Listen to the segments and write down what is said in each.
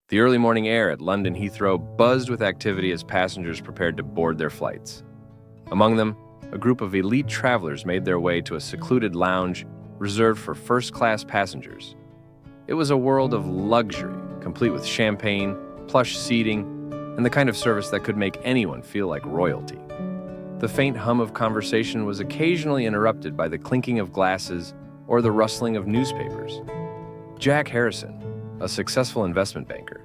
The early morning air at London Heathrow buzzed with activity as passengers prepared to board their flights. Among them, a group of elite travelers made their way to a secluded lounge reserved for first-class passengers. It was a world of luxury, complete with champagne, plush seating, and the kind of service that could make anyone feel like royalty. The faint hum of conversation was occasionally interrupted by the clinking of glasses or the rustling of newspapers. Jack Harrison, a successful investment banker,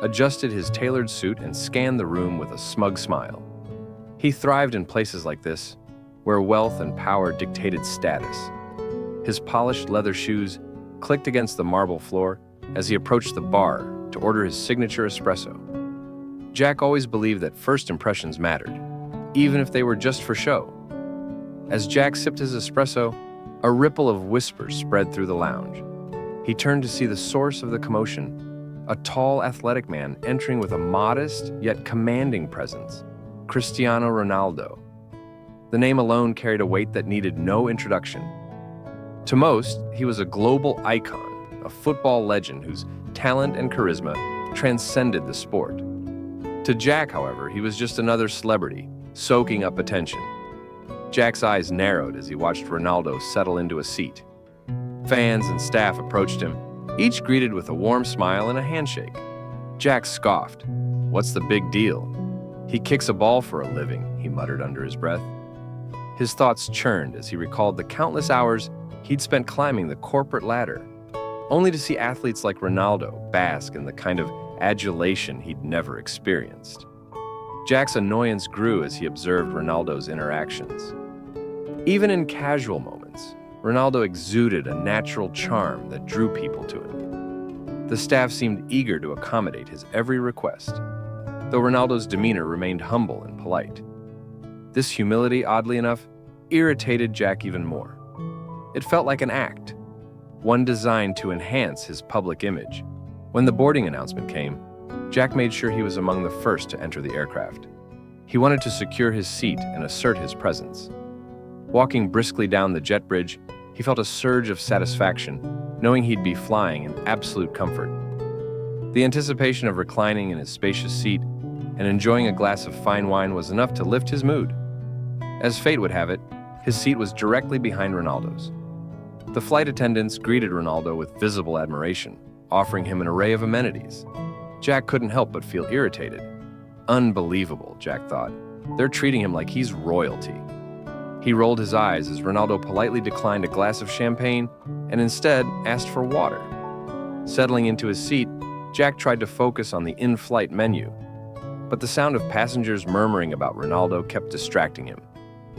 adjusted his tailored suit and scanned the room with a smug smile. He thrived in places like this, where wealth and power dictated status. His polished leather shoes clicked against the marble floor as he approached the bar to order his signature espresso. Jack always believed that first impressions mattered, even if they were just for show. As Jack sipped his espresso, a ripple of whispers spread through the lounge. He turned to see the source of the commotion, a tall, athletic man entering with a modest yet commanding presence, Cristiano Ronaldo. The name alone carried a weight that needed no introduction. To most, he was a global icon, a football legend whose talent and charisma transcended the sport. To Jack, however, he was just another celebrity, soaking up attention. Jack's eyes narrowed as he watched Ronaldo settle into a seat. Fans and staff approached him, each greeted with a warm smile and a handshake. Jack scoffed. "What's the big deal? He kicks a ball for a living," he muttered under his breath. His thoughts churned as he recalled the countless hours he'd spent climbing the corporate ladder, only to see athletes like Ronaldo bask in the kind of adulation he'd never experienced. Jack's annoyance grew as he observed Ronaldo's interactions. Even in casual moments, Ronaldo exuded a natural charm that drew people to him. The staff seemed eager to accommodate his every request, though Ronaldo's demeanor remained humble and polite. This humility, oddly enough, irritated Jack even more. It felt like an act, one designed to enhance his public image. When the boarding announcement came, Jack made sure he was among the first to enter the aircraft. He wanted to secure his seat and assert his presence. Walking briskly down the jet bridge, he felt a surge of satisfaction, knowing he'd be flying in absolute comfort. The anticipation of reclining in his spacious seat and enjoying a glass of fine wine was enough to lift his mood. As fate would have it, his seat was directly behind Ronaldo's. The flight attendants greeted Ronaldo with visible admiration, offering him an array of amenities. Jack couldn't help but feel irritated. Unbelievable, Jack thought. They're treating him like he's royalty. He rolled his eyes as Ronaldo politely declined a glass of champagne and instead asked for water. Settling into his seat, Jack tried to focus on the in-flight menu, but the sound of passengers murmuring about Ronaldo kept distracting him.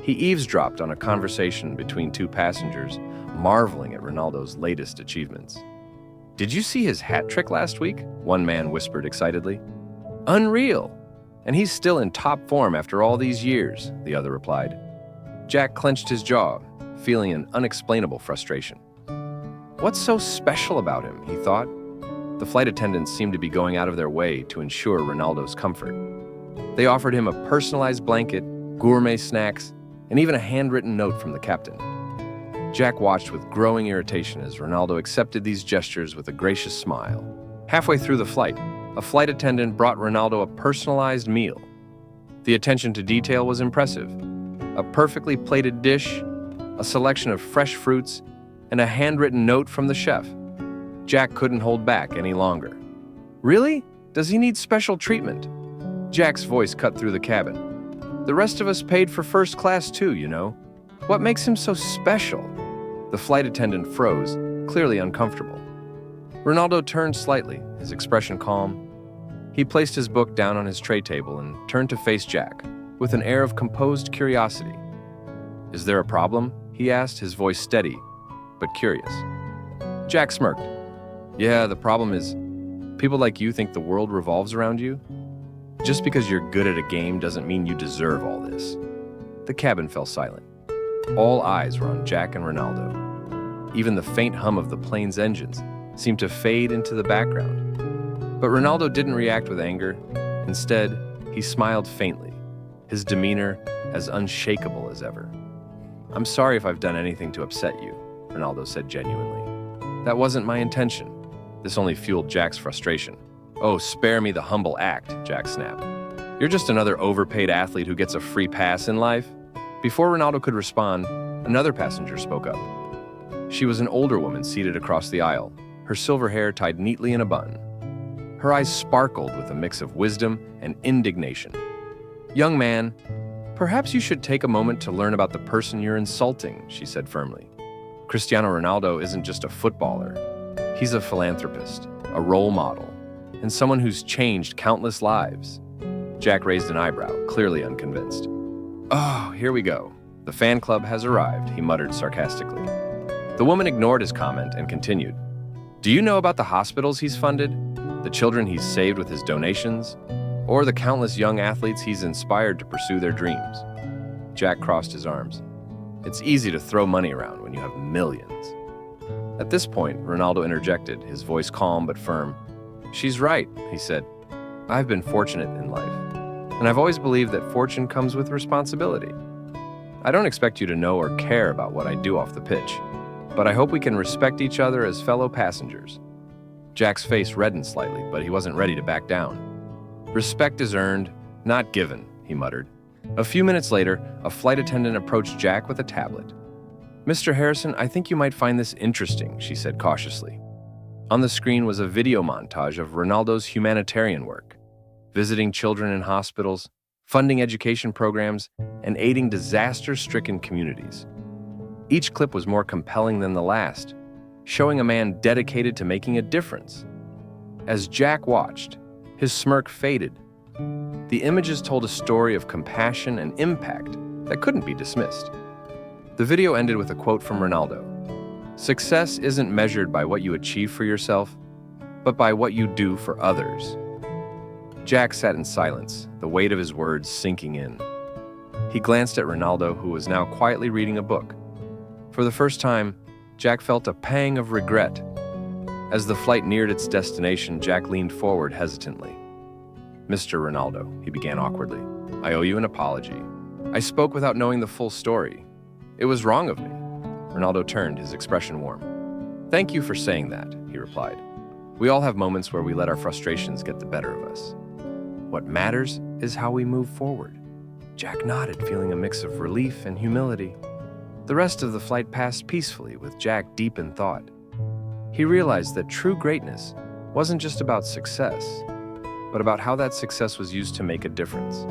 He eavesdropped on a conversation between two passengers, marveling at Ronaldo's latest achievements. "Did you see his hat trick last week?" one man whispered excitedly. "Unreal! And he's still in top form after all these years," the other replied. Jack clenched his jaw, feeling an unexplainable frustration. What's so special about him, he thought. The flight attendants seemed to be going out of their way to ensure Ronaldo's comfort. They offered him a personalized blanket, gourmet snacks, and even a handwritten note from the captain. Jack watched with growing irritation as Ronaldo accepted these gestures with a gracious smile. Halfway through the flight, a flight attendant brought Ronaldo a personalized meal. The attention to detail was impressive. A perfectly plated dish, a selection of fresh fruits, and a handwritten note from the chef. Jack couldn't hold back any longer. "Really? Does he need special treatment?" Jack's voice cut through the cabin. "The rest of us paid for first class too, you know. What makes him so special?" The flight attendant froze, clearly uncomfortable. Ronaldo turned slightly, his expression calm. He placed his book down on his tray table and turned to face Jack, with an air of composed curiosity. "Is there a problem?" he asked, his voice steady, but curious. Jack smirked. "Yeah, the problem is, people like you think the world revolves around you? Just because you're good at a game doesn't mean you deserve all this." The cabin fell silent. All eyes were on Jack and Ronaldo. Even the faint hum of the plane's engines seemed to fade into the background. But Ronaldo didn't react with anger. Instead, he smiled faintly, his demeanor as unshakable as ever. "I'm sorry if I've done anything to upset you," Ronaldo said genuinely. "That wasn't my intention." This only fueled Jack's frustration. "Oh, spare me the humble act," Jack snapped. "You're just another overpaid athlete who gets a free pass in life." Before Ronaldo could respond, another passenger spoke up. She was an older woman seated across the aisle, her silver hair tied neatly in a bun. Her eyes sparkled with a mix of wisdom and indignation. "Young man, perhaps you should take a moment to learn about the person you're insulting," she said firmly. "Cristiano Ronaldo isn't just a footballer. He's a philanthropist, a role model, and someone who's changed countless lives." Jack raised an eyebrow, clearly unconvinced. "Oh, here we go. The fan club has arrived," he muttered sarcastically. The woman ignored his comment and continued. "Do you know about the hospitals he's funded, the children he's saved with his donations, or the countless young athletes he's inspired to pursue their dreams?" Jack crossed his arms. It's easy to throw money around when you have millions. At this point, Ronaldo interjected, his voice calm but firm. "She's right," he said. "I've been fortunate in life, and I've always believed that fortune comes with responsibility. I don't expect you to know or care about what I do off the pitch, but I hope we can respect each other as fellow passengers." Jack's face reddened slightly, but he wasn't ready to back down. "Respect is earned, not given," he muttered. A few minutes later, a flight attendant approached Jack with a tablet. "Mr. Harrison, I think you might find this interesting," she said cautiously. On the screen was a video montage of Ronaldo's humanitarian work, visiting children in hospitals, funding education programs, and aiding disaster-stricken communities. Each clip was more compelling than the last, showing a man dedicated to making a difference. As Jack watched, his smirk faded. The images told a story of compassion and impact that couldn't be dismissed. The video ended with a quote from Ronaldo. "Success isn't measured by what you achieve for yourself, but by what you do for others." Jack sat in silence, the weight of his words sinking in. He glanced at Ronaldo, who was now quietly reading a book. For the first time, Jack felt a pang of regret. As the flight neared its destination, Jack leaned forward hesitantly. "Mr. Ronaldo," he began awkwardly, "I owe you an apology. I spoke without knowing the full story. It was wrong of me." Ronaldo turned, his expression warm. "Thank you for saying that," he replied. "We all have moments where we let our frustrations get the better of us. What matters is how we move forward." Jack nodded, feeling a mix of relief and humility. The rest of the flight passed peacefully, with Jack deep in thought. He realized that true greatness wasn't just about success, but about how that success was used to make a difference.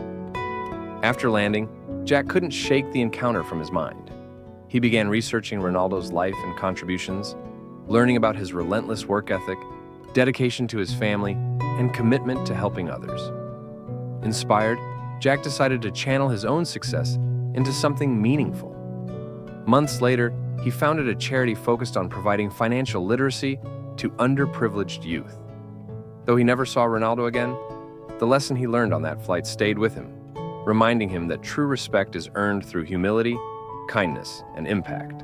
After landing, Jack couldn't shake the encounter from his mind. He began researching Ronaldo's life and contributions, learning about his relentless work ethic, dedication to his family, and commitment to helping others. Inspired, Jack decided to channel his own success into something meaningful. Months later, he founded a charity focused on providing financial literacy to underprivileged youth. Though he never saw Ronaldo again, the lesson he learned on that flight stayed with him, reminding him that true respect is earned through humility, kindness, and impact.